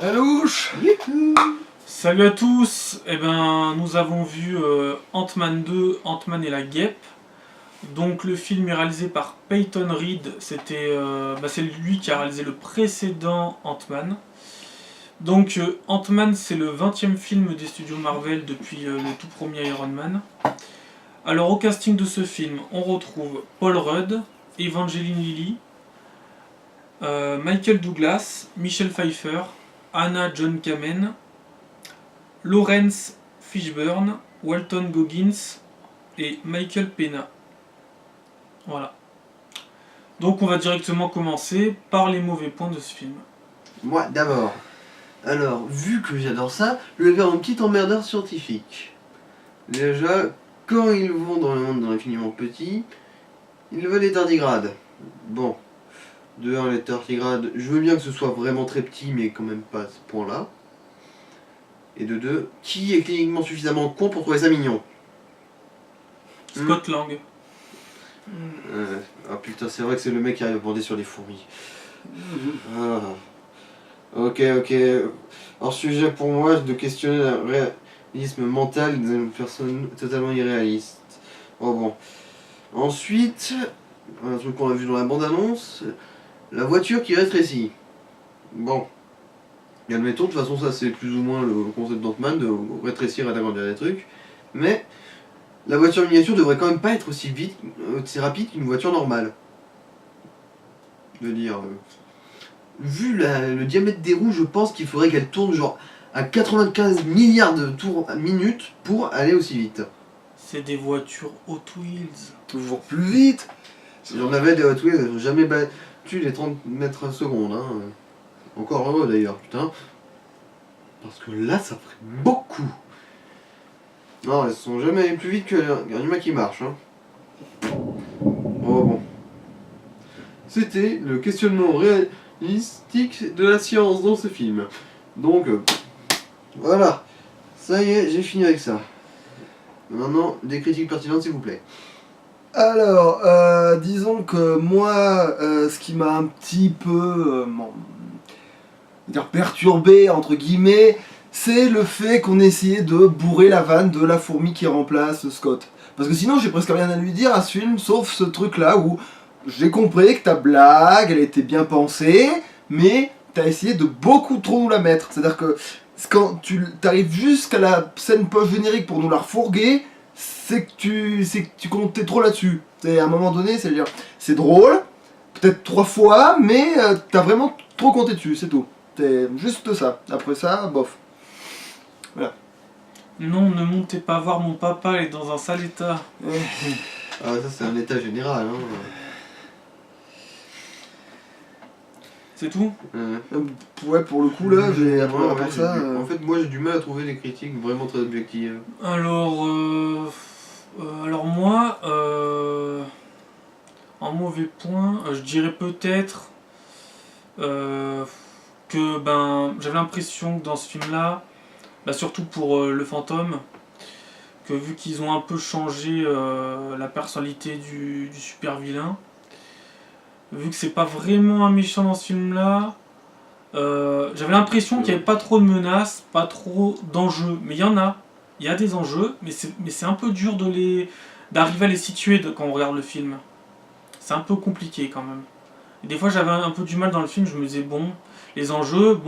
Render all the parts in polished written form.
Alouche. Salut à tous. Nous avons vu Ant-Man 2, Ant-Man et la guêpe. Donc le film est réalisé par Peyton Reed. C'est lui qui a réalisé le précédent Ant-Man. Donc Ant-Man, c'est le 20e film des studios Marvel depuis le tout premier Iron Man. Alors au casting de ce film, on retrouve Paul Rudd, Evangeline Lilly, Michael Douglas, Michelle Pfeiffer, Hannah John Kamen, Lawrence Fishburne, Walton Goggins et Michael Pena. Voilà. Donc on va directement commencer par les mauvais points de ce film. Moi d'abord. Alors, vu que j'adore ça, je vais faire un petit emmerdeur scientifique. Déjà, quand ils vont dans le monde dans l'infiniment petit, ils veulent les tardigrades. Bon, de 1, les tardigrades, je veux bien que ce soit vraiment très petit, mais quand même pas à ce point-là. Et de 2, qui est cliniquement suffisamment con pour trouver ça mignon? Scott Lang. Ah putain, c'est vrai que c'est le mec qui arrive à bander sur les fourmis. Ah. Ok. Alors, sujet pour moi de questionner le réalisme mental d'une personne totalement irréaliste. Oh bon. Ensuite, un truc qu'on a vu dans la bande-annonce, la voiture qui rétrécit. Bon. Et admettons, de toute façon, ça c'est plus ou moins le concept d'Ant-Man, de rétrécir et d'agrandir des trucs. Mais la voiture miniature devrait quand même pas être aussi vite, aussi rapide qu'une voiture normale. Je veux dire, vu le diamètre des roues, je pense qu'il faudrait qu'elle tourne genre à 95 milliards de tours à minute pour aller aussi vite. C'est des voitures Hot Wheels. Toujours plus vite. Si j'en avais des Hot Wheels, elles n'ont jamais battu les 30 mètres secondes. Hein. Encore heureux d'ailleurs, putain. Parce que là, ça ferait beaucoup. Non, elles sont jamais allées plus vite qu'un humain qui marche. Hein. Oh bon. C'était le questionnement réalistique de la science dans ce film. Donc, voilà. Ça y est, j'ai fini avec ça. Maintenant, des critiques pertinentes s'il vous plaît. Alors, disons que moi, ce qui m'a un petit peu perturbé, entre guillemets, c'est le fait qu'on ait essayé de bourrer la vanne de la fourmi qui remplace Scott. Parce que sinon, j'ai presque rien à lui dire à ce film, sauf ce truc-là où j'ai compris que ta blague, elle était bien pensée, mais t'as essayé de beaucoup trop nous la mettre. C'est-à-dire que quand tu arrives jusqu'à la scène post-générique pour nous la refourguer, c'est que tu comptais trop là-dessus. À un moment donné, c'est-à-dire, c'est drôle, peut-être 3 fois, mais t'as vraiment trop compté dessus, c'est tout. C'est juste ça. Après ça, bof. Voilà. Non, ne montez pas voir mon papa, il est dans un sale état. Ah, ça c'est un état général. Hein. C'est tout ? Ouais, pour le coup, là, j'ai Ouais, après ça... En fait, moi j'ai du mal à trouver des critiques vraiment très objectives. Alors moi, en mauvais point, je dirais peut-être que j'avais l'impression que dans ce film-là, surtout pour le fantôme, que vu qu'ils ont un peu changé la personnalité du super vilain, vu que c'est pas vraiment un méchant dans ce film-là, j'avais l'impression qu'il n'y avait pas trop de menaces, pas trop d'enjeux, mais il y en a. Il y a des enjeux, mais c'est un peu dur d'arriver à les situer quand on regarde le film. C'est un peu compliqué quand même. Et des fois j'avais un peu du mal dans le film, je me disais bon, les enjeux,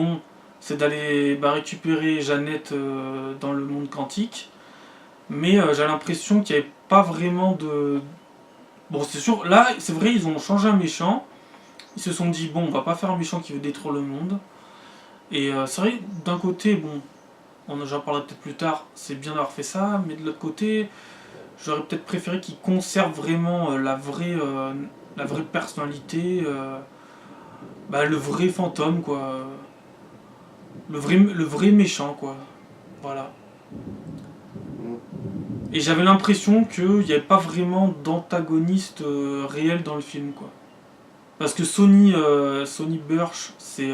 c'est d'aller récupérer Jeannette dans le monde quantique, mais j'ai l'impression qu'il n'y avait pas vraiment de... Bon, c'est sûr, là c'est vrai, ils ont changé un méchant, ils se sont dit bon, on va pas faire un méchant qui veut détruire le monde, et c'est vrai, d'un côté, j'en parlerai peut-être plus tard, c'est bien d'avoir fait ça, mais de l'autre côté, j'aurais peut-être préféré qu'ils conservent vraiment la vraie personnalité, le vrai fantôme, quoi. Le vrai méchant, quoi. Voilà. Et j'avais l'impression qu'il n'y avait pas vraiment d'antagoniste réel dans le film, quoi. Parce que Sonny Burch, c'est...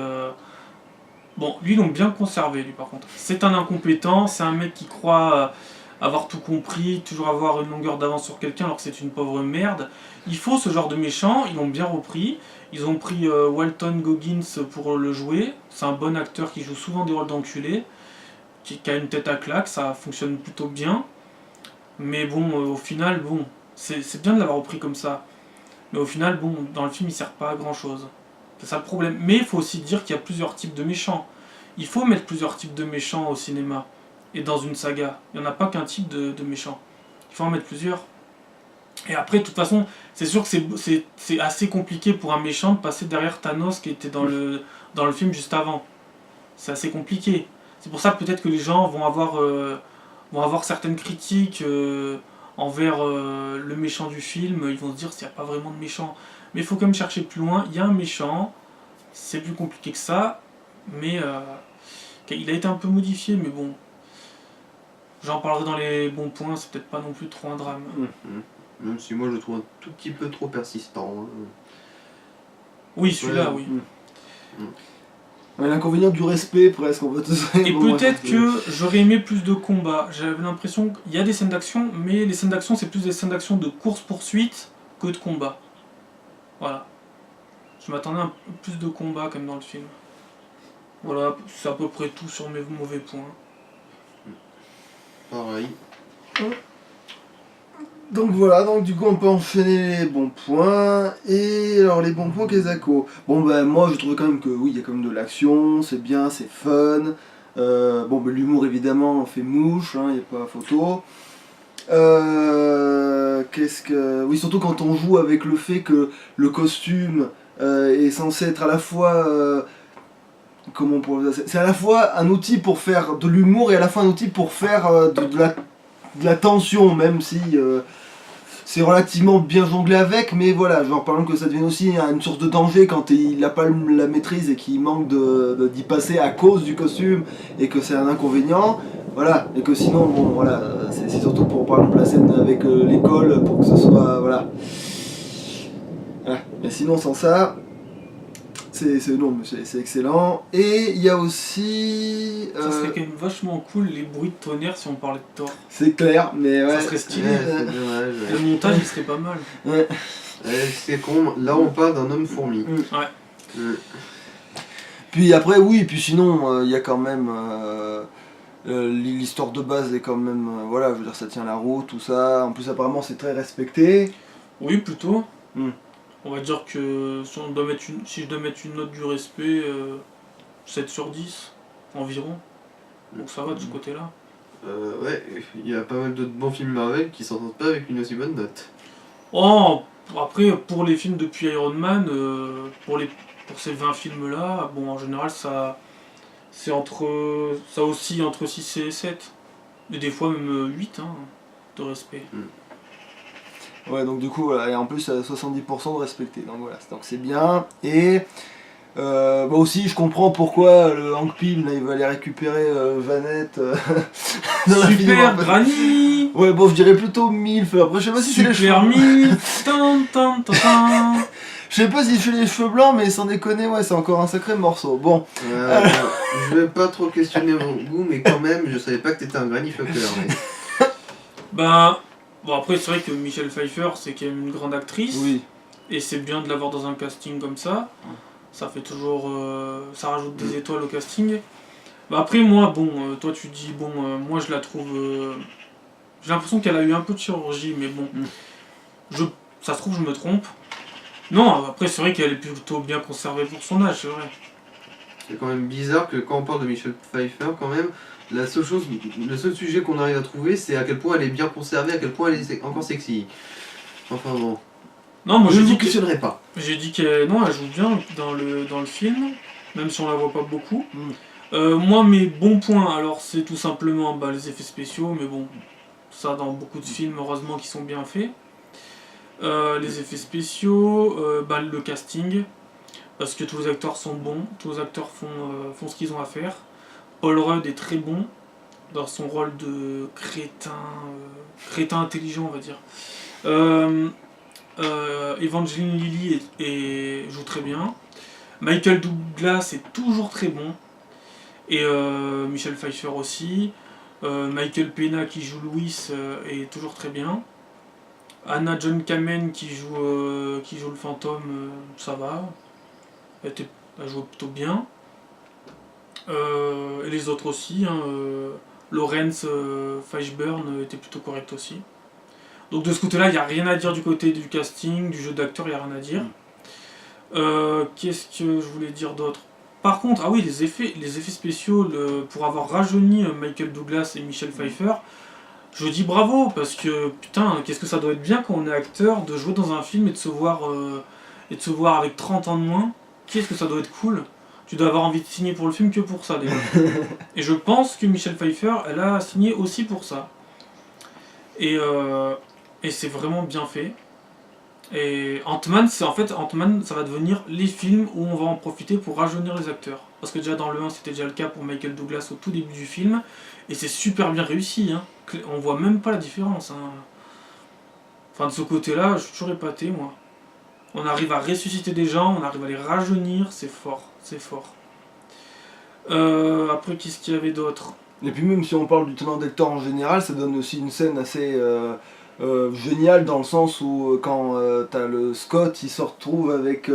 Bon, lui, ils l'ont bien conservé, lui, par contre. C'est un incompétent, c'est un mec qui croit avoir tout compris, toujours avoir une longueur d'avance sur quelqu'un alors que c'est une pauvre merde. Il faut ce genre de méchant, ils l'ont bien repris. Ils ont pris Walton Goggins pour le jouer. C'est un bon acteur qui joue souvent des rôles d'enculé, qui a une tête à claque, ça fonctionne plutôt bien. Mais bon, au final, bon, c'est bien de l'avoir repris comme ça. Mais au final, bon, dans le film, il sert pas à grand chose. C'est ça le problème. Mais il faut aussi dire qu'il y a plusieurs types de méchants. Il faut mettre plusieurs types de méchants au cinéma et dans une saga. Il n'y en a pas qu'un type de méchant. Il faut en mettre plusieurs. Et après, de toute façon, c'est sûr que c'est assez compliqué pour un méchant de passer derrière Thanos qui était dans le film juste avant. C'est assez compliqué. C'est pour ça que peut-être que les gens vont avoir certaines critiques envers le méchant du film. Ils vont se dire qu'il n'y a pas vraiment de méchant. Mais il faut quand même chercher plus loin. Il y a un méchant. C'est plus compliqué que ça. Mais il a été un peu modifié. Mais bon, j'en parlerai dans les bons points. C'est peut-être pas non plus trop un drame. Même si moi je le trouve un tout petit peu trop persistant. Hein. Oui, celui-là, Ouais. oui. Ouais, l'inconvénient du respect, presque, on va te dire. Et peut-être que j'aurais aimé plus de combats. J'avais l'impression qu'il y a des scènes d'action, mais les scènes d'action, c'est plus des scènes d'action de course-poursuite que de combat. Voilà. Je m'attendais à un peu plus de combats comme dans le film. Voilà, c'est à peu près tout sur mes mauvais points. Pareil. Donc voilà, donc du coup on peut enchaîner les bons points. Et alors les bons points Kezako. Bon ben moi je trouve quand même que oui, il y a quand même de l'action, c'est bien, c'est fun. Bon ben l'humour évidemment fait mouche, il n'y a pas photo. Oui, surtout quand on joue avec le fait que le costume est censé être à la fois... comment on pourrait dire, c'est à la fois un outil pour faire de l'humour et à la fois un outil pour faire de la tension, même si c'est relativement bien jonglé avec, mais voilà, genre par exemple que ça devienne aussi une source de danger quand il n'a pas la maîtrise et qu'il manque d'y passer à cause du costume et que c'est un inconvénient, voilà, et que sinon, bon voilà, c'est surtout pour par exemple la scène avec l'école pour que ce soit, voilà. Mais sinon sans ça, c'est excellent. Et il y a aussi... Ça serait quand même vachement cool les bruits de tonnerre si on parlait de Thor. C'est clair, mais ouais. Ça serait stylé. Ouais, c'est dommage. Le montage, il serait pas mal. Ouais. C'est con, là on parle d'un homme fourmi. Ouais. Puis après, oui, puis sinon, il y a quand même... l'histoire de base est quand même... voilà, je veux dire, ça tient la route, tout ça. En plus, apparemment, c'est très respecté. Oui, plutôt. Mm. On va dire que si je dois mettre une note du respect, 7 sur 10 environ. Donc ça va de ce côté-là. Ouais, il y a pas mal d'autres bons films Marvel qui s'entendent pas avec une aussi bonne note. Oh, après, pour les films depuis Iron Man, pour ces 20 films-là, bon, en général, ça oscille entre 6 et 7. Et des fois même 8, de respect. Ouais, donc du coup, voilà, et en plus, 70% de respecté. Donc voilà, donc c'est bien. Et... bah aussi, je comprends pourquoi le Hank Pym, là, il va aller récupérer Vanette dans la Super film. Granny. Ouais, bon, je dirais plutôt Milf. Après, je sais pas si c'est les cheveux. Super Milf. Tan, tan, tan, tan. Je sais pas si je fais les cheveux blancs, mais sans déconner, ouais, c'est encore un sacré morceau. Bon. Je vais pas trop questionner mon goût, mais quand même, je savais pas que t'étais un granny fucker. Mais... Ben, bon, après, c'est vrai que Michelle Pfeiffer, c'est quand même une grande actrice. Oui. Et c'est bien de l'avoir dans un casting comme ça. Ça fait toujours... ça rajoute des étoiles au casting. Bah après, moi, bon, toi tu dis, bon, moi je la trouve... j'ai l'impression qu'elle a eu un peu de chirurgie, mais bon... ça se trouve, je me trompe. Non, après, c'est vrai qu'elle est plutôt bien conservée pour son âge, c'est vrai. C'est quand même bizarre que quand on parle de Michelle Pfeiffer, quand même, le seul sujet qu'on arrive à trouver, c'est à quel point elle est bien conservée, à quel point elle est encore sexy. Enfin bon... Non, moi je j'ai ne dit vous que... questionnerai pas. J'ai dit qu'elle non, elle joue bien dans le film, même si on la voit pas beaucoup. Moi, mes bons points, alors c'est tout simplement les effets spéciaux, mais bon, ça dans beaucoup de films, heureusement, qui sont bien faits. Les effets spéciaux, le casting, parce que tous les acteurs sont bons, tous les acteurs font ce qu'ils ont à faire. Paul Rudd est très bon dans son rôle de crétin intelligent, on va dire. Evangeline Lilly joue très bien. Michael Douglas est toujours très bon. Et Michelle Pfeiffer aussi. Michael Pena qui joue Louis est toujours très bien. Anna John Kamen qui joue le fantôme, ça va. Elle joue plutôt bien. Et les autres aussi. Hein, Lawrence Fishburne était plutôt correct aussi. Donc de ce côté-là, il n'y a rien à dire du côté du casting, du jeu d'acteur, il n'y a rien à dire. Qu'est-ce que je voulais dire d'autre? Par contre, ah oui, les effets spéciaux, pour avoir rajeuni Michael Douglas et Michelle Pfeiffer, je dis bravo, parce que putain, qu'est-ce que ça doit être bien quand on est acteur, de jouer dans un film et de se voir avec 30 ans de moins. Qu'est-ce que ça doit être cool. Tu dois avoir envie de signer pour le film que pour ça déjà. Et je pense que Michelle Pfeiffer, elle a signé aussi pour ça. Et c'est vraiment bien fait. Et Ant-Man, Ant-Man, ça va devenir les films où on va en profiter pour rajeunir les acteurs. Parce que déjà dans le 1, c'était déjà le cas pour Michael Douglas au tout début du film. Et c'est super bien réussi. Hein. On voit même pas la différence. Hein. Enfin, de ce côté-là, je suis toujours épaté, moi. On arrive à ressusciter des gens, on arrive à les rajeunir, c'est fort, c'est fort. Après, qu'est-ce qu'il y avait d'autre? Et puis même si on parle du talent d'acteur en général, ça donne aussi une scène assez géniale dans le sens où quand t'as le Scott, il se retrouve avec...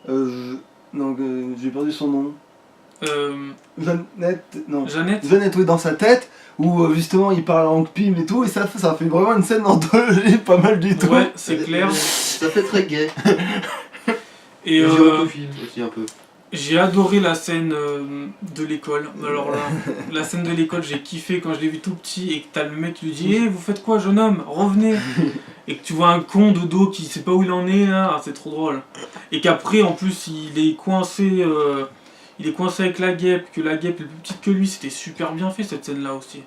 j'ai perdu son nom. Jeannette, oui, dans sa tête, où justement il parle en pime et tout, et ça fait vraiment une scène d'anthologie pas mal du tout. Ouais, c'est clair. Ça fait très gay. Et film aussi un peu. j'ai adoré la scène de l'école. Alors là, la scène de l'école, j'ai kiffé quand je l'ai vu tout petit et que t'as le mec qui lui dit vous faites quoi, jeune homme, revenez. Et que tu vois un con de dos qui sait pas où il en est là, c'est trop drôle. Et qu'après, en plus, il est coincé avec la guêpe, que la guêpe est plus petite que lui, c'était super bien fait cette scène là aussi.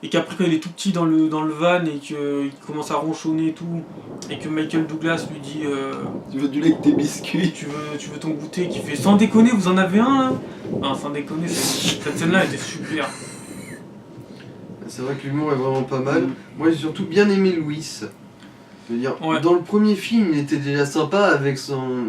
Et qu'après quand il est tout petit dans le van et qu'il commence à ronchonner et tout, et que Michael Douglas lui dit tu veux du lait avec tes biscuits, tu veux ton goûter, qui fait sans déconner, vous en avez un là? Non, sans déconner, cette scène là était super. C'est vrai que l'humour est vraiment pas mal. Moi j'ai surtout bien aimé Louis. Je veux dire, dans le premier film il était déjà sympa avec son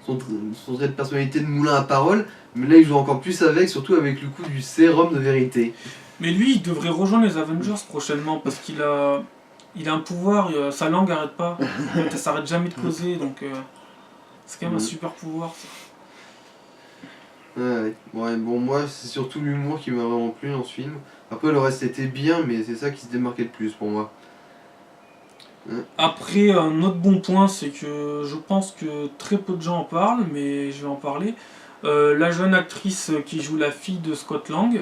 trait de personnalité de moulin à parole, mais là il joue encore plus avec, surtout avec le coup du sérum de vérité. Mais lui, il devrait rejoindre les Avengers prochainement parce qu'il a un pouvoir, sa langue n'arrête pas. Elle s'arrête jamais de causer, donc c'est quand même un super pouvoir ça. Ouais, bon, moi c'est surtout l'humour qui m'a vraiment plu dans ce film. Après le reste était bien, mais c'est ça qui se démarquait le plus pour moi. Après, un autre bon point, c'est que je pense que très peu de gens en parlent, mais je vais en parler. La jeune actrice qui joue la fille de Scott Lang.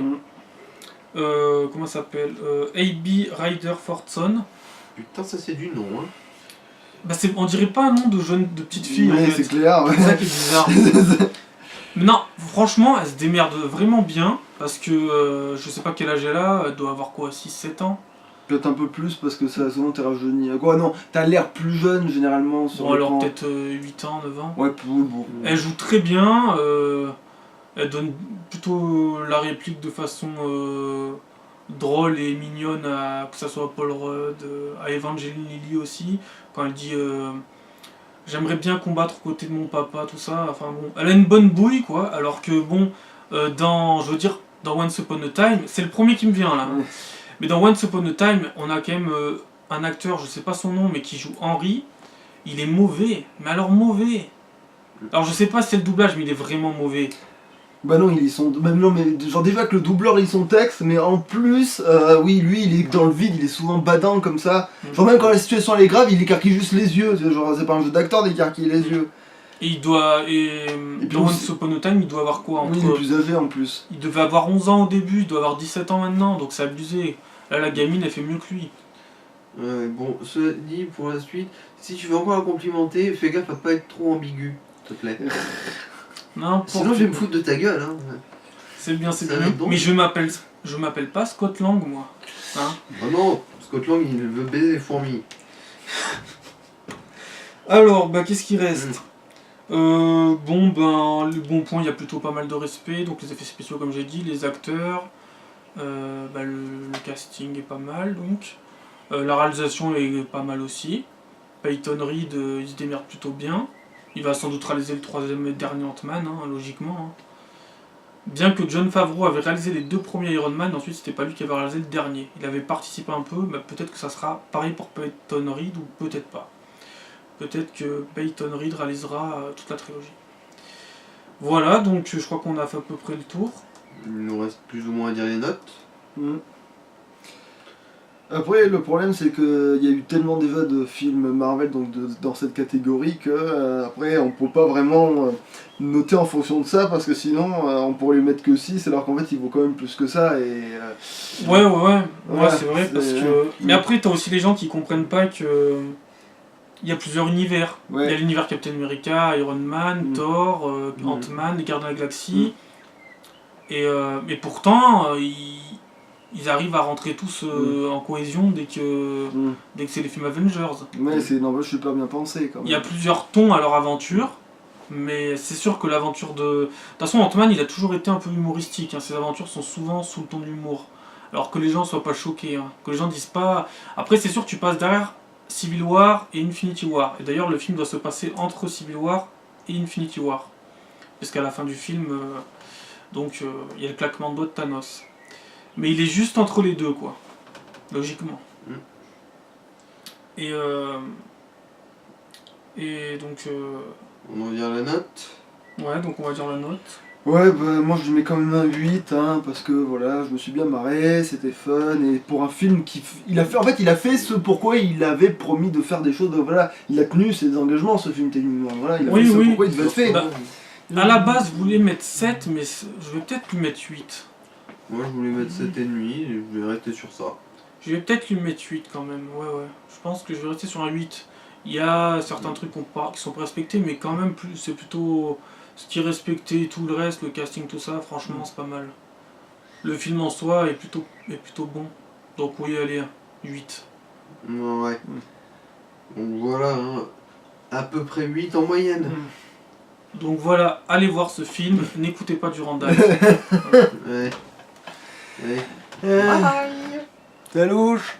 Comment ça s'appelle A.B. Ryder Fortson. Putain, ça c'est du nom, hein. Bah on dirait pas un nom de petite fille. Ouais, en fait. c'est clair. Ouais. C'est ça qui est bizarre. Mais non, franchement, elle se démerde vraiment bien. Parce que je sais pas quel âge elle a, elle doit avoir quoi, 6-7 ans. Peut-être un peu plus parce que ça souvent t'es rajeuni. Quoi, non, t'as l'air plus jeune généralement sur alors peut-être 8 ans, 9 ans. Ouais, bon. Elle joue très bien. Elle donne plutôt la réplique de façon drôle et mignonne, que ce soit à Paul Rudd, à Evangeline Lilly aussi, quand elle dit j'aimerais bien combattre aux côtés de mon papa, tout ça. Enfin bon, elle a une bonne bouille quoi, alors que bon, dans Once Upon a Time, c'est le premier qui me vient là. Mais dans Once Upon a Time, on a quand même un acteur, je sais pas son nom, mais qui joue Henry. Il est mauvais, mais alors mauvais. Alors je sais pas si c'est le doublage, mais il est vraiment mauvais. Bah non, ils sont. Même non, mais genre déjà que le doubleur lit son texte, mais en plus, oui, lui il est dans le vide, il est souvent badant comme ça. Genre même quand la situation elle est grave, il écarquille juste les yeux. Genre c'est pas un jeu d'acteur d'écarquiller les yeux. Et dans Once Upon a Time, il doit avoir quoi entre... Oui, il est plus âgé en plus. Il devait avoir 11 ans au début, il doit avoir 17 ans maintenant, donc c'est abusé. Là, la gamine, elle fait mieux que lui. Bon, cela dit, pour la suite, si tu veux encore la complimenter, fais gaffe à pas être trop ambigu, s'il te plaît. Sinon, je vais me foutre de ta gueule. Hein. C'est bien. Mais je m'appelle pas Scott Lang, moi. Hein oh non, Scott Lang, il veut baiser les fourmis. Alors, qu'est-ce qui reste le bon point, il y a plutôt pas mal de respect. Donc les effets spéciaux, comme j'ai dit, les acteurs, le casting est pas mal, donc. La réalisation est pas mal aussi. Peyton Reed, il se démerde plutôt bien. Il va sans doute réaliser le troisième et dernier Ant-Man, hein, logiquement. Hein. Bien que Jon Favreau avait réalisé les 2 premiers Iron Man, ensuite c'était pas lui qui avait réalisé le dernier. Il avait participé un peu, mais peut-être que ça sera pareil pour Peyton Reed ou peut-être pas. Peut-être que Peyton Reed réalisera toute la trilogie. Voilà, donc je crois qu'on a fait à peu près le tour. Il nous reste plus ou moins à dire les notes. Mm. Après, le problème, c'est qu'il y a eu tellement déjà de films Marvel dans cette catégorie que après, on peut pas vraiment noter en fonction de ça parce que sinon, on pourrait lui mettre que 6 alors qu'en fait, il vaut quand même plus que ça. Ouais, c'est vrai, parce c'est- que... Mais après, t'as aussi les gens qui comprennent pas que... Il y a plusieurs univers. Ouais. Il y a l'univers Captain America, Iron Man, Thor, Ant-Man, les Gardiens de la Galaxie. Et pourtant, ils arrivent à rentrer tous en cohésion dès que c'est les films Avengers. Mais c'est n'empêche super bien pensé quand même. Il y a plusieurs tons à leur aventure, mais c'est sûr que l'aventure de... De toute façon, Ant-Man, il a toujours été un peu humoristique. Hein. Ses aventures sont souvent sous le ton de l'humour. Alors que les gens soient pas choqués. Hein. Que les gens disent pas... Après, c'est sûr que tu passes derrière Civil War et Infinity War. Et d'ailleurs, le film doit se passer entre Civil War et Infinity War. Puisqu'à la fin du film, il y a le claquement de doigts de Thanos. Mais il est juste entre les deux, quoi. Logiquement. Et donc... On va dire la note. Ouais, donc on va dire la note. Ouais, bah, moi je lui mets quand même un 8, hein, parce que voilà, je me suis bien marré, c'était fun, et pour un film il a fait ce pourquoi il avait promis de faire des choses, voilà, il a tenu ses engagements, ce film techniquement, voilà, il a fait ce pourquoi il devait être fait. Bah, à la base, je voulais mettre 7, mais je vais peut-être lui mettre 8. Moi je voulais mettre 7,5 et je vais rester sur ça. Je vais peut-être lui mettre 8 quand même, ouais. Je pense que je vais rester sur un 8. Il y a certains trucs qui sont pas respectés, mais quand même, c'est plutôt ce qui est respecté et tout le reste, le casting, tout ça, franchement, c'est pas mal. Le film en soi est plutôt bon. Donc oui, allez, 8. Ouais. Donc voilà, hein, à peu près 8 en moyenne. Donc voilà, allez voir ce film, n'écoutez pas Durandal. Ouais. Salouche.